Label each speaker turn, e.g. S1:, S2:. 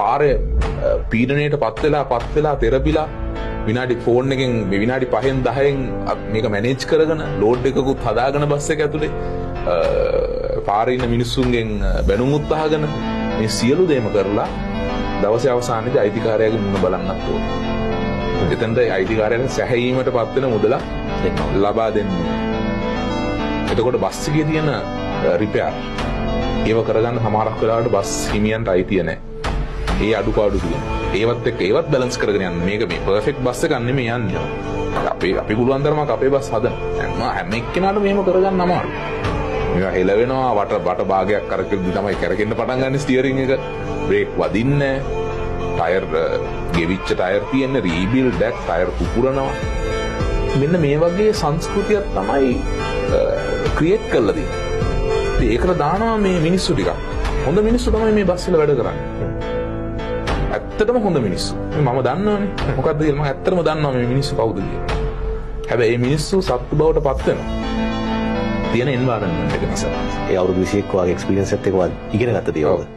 S1: පාරේ පීඩනයට පත් වෙලා තෙරපිලා විනාඩි ෆෝන් එකෙන් විනාඩි 5න් 10න් මේක මැනේජ් කරගෙන ලෝඩ් එකකුත් හදාගෙන බස් එක ඇතුලේ පාරේ ඉන්න මිනිස්සුන්ගෙන් බැනුම් උත්සාහගෙන මේ සියලු දේම කරලා දවසේ අවසානයේදී අයිතිකාරයාගේ මුණ බලන්නත් ඕනේ. එතෙන්ද අයිතිකාරයාට සැහැීමටපත් වෙන මුදල ලබා දෙන්න. එතකොට බස් එකේ තියෙන රිපෙයාර් ඒව කරගන්න සමහරක් වෙලාවට බස් හිමියන්ට අයිතිය නැහැ. ඒ අඩුපාඩු තියෙනවා. ඒවත් බැලන්ස් කරගෙන යන්න. මේක මේ පර්ෆෙක්ට් බස් එකක් නෙමෙයි යන්නේ. අපි පුළුවන් තරමක් අපේ බස් හදන්න. හැම එක්කෙනාටම මෙහෙම කරගන්න අමාරුයි. මේවා හෙලවෙනවා වට භාගයක් කරකෙද්දි තමයි කරකෙන්න පටන් ගන්න ස්ටියරින් එක. බ්‍රේක් වදින්නේ නැහැ. ටයර් ගෙවිච්ච ටයර් තියෙන රීබිල්ඩ් එකක් ටයර් පුපුරනවා. මෙන්න මේ වගේ සංස්කෘතියක් තමයි ක්‍රියේට් කරලා තියෙන්නේ. ඒකට දානවා මේ මිනිස්සු ටික. හොඳ මිනිස්සු තමයි මේ බස් වල වැඩ කරන්නේ. ඇත්තටම හොඳ මිනිස්සු. මම දන්නවනේ. මොකද්ද කියලා මම ඇත්තටම දන්නවා මේ මිනිස්සු කවුද කියලා. හැබැයි මේ මිනිස්සු සත්තු බවට පත් වෙනවා. තියෙන එන්වයරන්මන්ට් එක නිසා.
S2: ඒ අවුරුදු 21 වගේ එක්ස්පීරියන්ස් එකත් එක්ක ඉගෙන ගත්ත දේවල්.